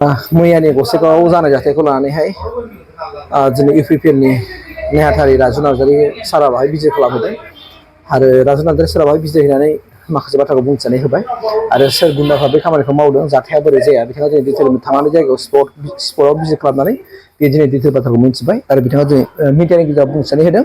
मैयानि गसाइगावआव जानाय जाथायखौ लानानैहाय दिनै इउपिपिएलनि नेहाथारि राजु नार्जारि सारा बाहाय बिजिर खालामहोदों आरो राजु नार्जारि सारा बाहाय बिजिर होनानै माखासे बाथ्राखौ बुंथिनानै होबाय आरो सोर गुन्दाफ्रा बे खामानिखौ मावदों जाथाया बोरै जाया बिथाङा दिनै डिटेल थांनानै जायगायाव स्पटआव बिजिर खालामनानै बे दिनै डिटेल बाथ्राखौ मिथिबाय आरो बिथाङा दिनै मिडियानि गेजेराव बुंथिनानै होदों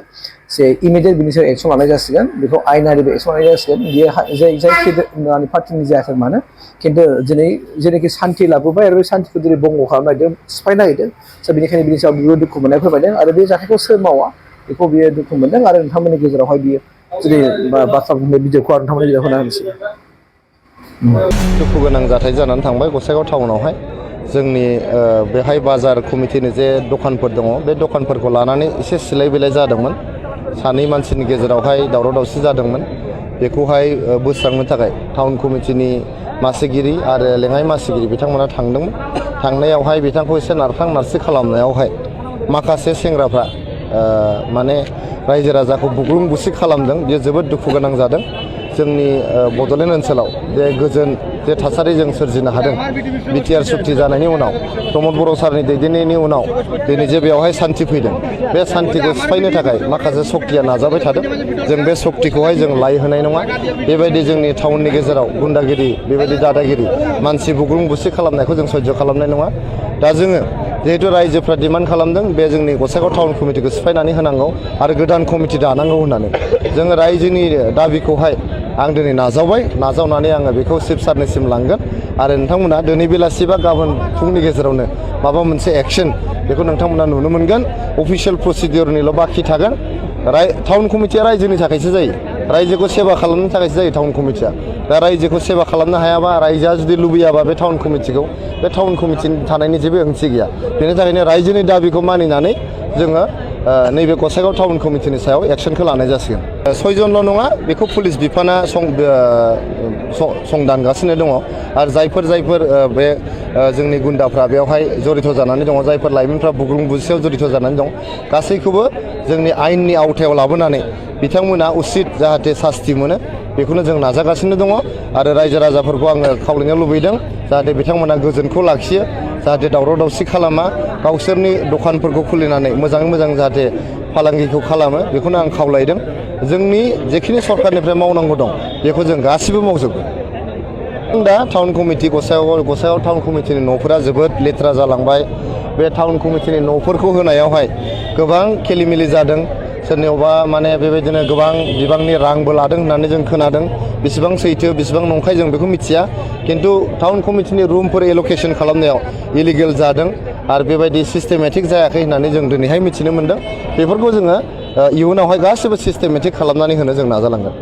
जे इमिडियेट बिनि सायाव एक्सन लानाय जासिगोन बेखौ आयेनारिबो एक्सन लानाय जासिगोन बियो जाय पार्टिनि जायाथों मानो खिन्थु दिनै जेनाखि सान्थि लाबोबाय आरो बे सान्थिखौ दिनै बंग खालामनो नागिरदों सिफायनो नागिरदों स' बेनिखायनो बिनि सायाव बियो दुखु मोननाय फोरमायदों आरो बे जाथायखौ सोर मावा बेखौ बियो दुखु मोनदों आरो नोंथांमोननि गेजेरावहाय बियो दिनै बाथ्रा बुंनाय भिडिअखौ आरो नोंथांमोननि गेजेराव होना होनोसै। दुखु गोनां जाथाय जानानै थांबाय गसाइगाव टाउनावहाय जोंनि बेहाय बाजार कमिटिनि जे दखानफोर दङ बे दखानफोरखौ लानानै एसे सिलाय बिलाय जादोंमोन सानै मानसिनि गेजेरावहाय दावराव दावसि जादोंमोन बेखौहाय बोस्रांनो थाखाय टाउन कमिटिनि मासिगिरि आरो लेङाइ मासिगिरि बिथांमोना थांदोंमोन थांनायावहाय बिथांखौ एसे नारखां नारसि खालामनायावहाय माखासे सेंग्राफ्रा माने रायजो राजाखौ बुग्लुं बुसि खालामदों बेयो जोबोद दुखु गोनां जादों जोंनि बड'लेण्ड ओनसोलाव बे गोजोन जे थासारि जों सोरजिनो हादों बिटिआर सुक्ति जानायनि उनाव प्रमद बर' सारनि दैदेननायनि उनाव दिनै जे बेवहाय सान्थि फैदों बे सान्थिखौ सिफायनो थाखाय माखासे सक्तिया नाजाबाय थादों जों बे सक्तिखौहाय जों लाय होनाय नङा बेबायदि जोंनि टाउननि गेजेराव गुन्दागिरि बेबायदि दादागिरि मानसि बुग्लुं बुसि खालामनायखौ जों सयज' खालामनाय नङा दा जोङो जिहेतु रायजोफ्रा डिमान्ड खालामदों बे जोंनि गसाइगाव टाउन कमिटिखौ सिफायनानै होनांगौ आरो गोदान कमिटि दानांगौ होननानै जोङो रायजोनि दाबिखौहाय आं दिनै नाजावनानै आङो बेखौ चिफ सारनिसिम लांगोन आरो नोंथांमोना दिनै बेलासि बा गाबोन फुंनि गेजेरावनो माबा मोनसे एक्सन बेखौ नोंथांमोना नुनो मोनगोन अफिसियेल प्रसिडिउरनिल' बाखि थागोन टाउन कमिटिया रायजोनि थाखायसो जायो रायजोखौ सेवा खालामनो थाखायसो जायो टाउन कमिटिया दा रायजोखौ सेवा खालामनो हायाबा रायजोआ जुदि लुबैयाबा बे टाउन कमिटिखौ बे टाउन कमिटिनि थानायनि जेबो ओंथि गैया बेनि थाखायनो रायजोनि दाबिखौ मानिनानै जोङो नैबे गसाइगाव टाउन कमिटिनि सायाव एक्सनखौ लानाय जासिगोन सयजनल' नङा बेखौ पुलिस बिफाना संदानगासिनो दङ आरो जायफोर बे जोंनि गुन्दाफ्रा बेवहाय जड़ित जानानै दङ जायफोर लाइमोनफ्रा बुग्लुं बुसियाव जड़ित जानानै दं गासैखौबो जोंनि आयेननि आवथायाव लाबोनानै बिथांमोना उचित जाहाथे सास्ति मोनो बेखौनो जों नाजागासिनो दङ आरो रायजो राजाफोरखौ आङो खावलायनो लुबैदों जाहाथे बिथांमोना गोजोनखौ लाखियो जाहाथे दावराव दावसि खालामा गावसोरनि दखानफोरखौ खुलिनानै मोजाङै मोजां जाहाथे फालांगिखौ खालामो बेखौनो आं खावलायदों जोंनि जेखिनि सरकारनिफ्राय मावनांगौ दं बेखौ जों गासिबो मावजोबगोन दा टाउन कमिटि गसाइगाव टाउन कमिटिनि न'फोरा जोबोद लेथ्रा जालांबाय बे टाउन कमिटिनि न'फोरखौ होनायावहाय गोबां खेलिमेलि जादों सोरनियावबा माने बेबायदिनो गोबां बिबांनि रांबो लादों होननानै जों खोनादों बेसेबां सैथो बेसेबां नंखाय जों बेखौ मिथिया खिन्थु टाउन कमिटिनि रुमफोर एलकेसन खालामनायाव इलिगेल जादों आरो बेबायदि सिस्टेमेटिक जायाखै होननानै जों दिनैहाय मिथिनो मोन्दों बेफोरखौ जोङो इयुनावहाय गासिबो सिस्टेमेटिक खालामनानै होनो जों नाजालांगोन।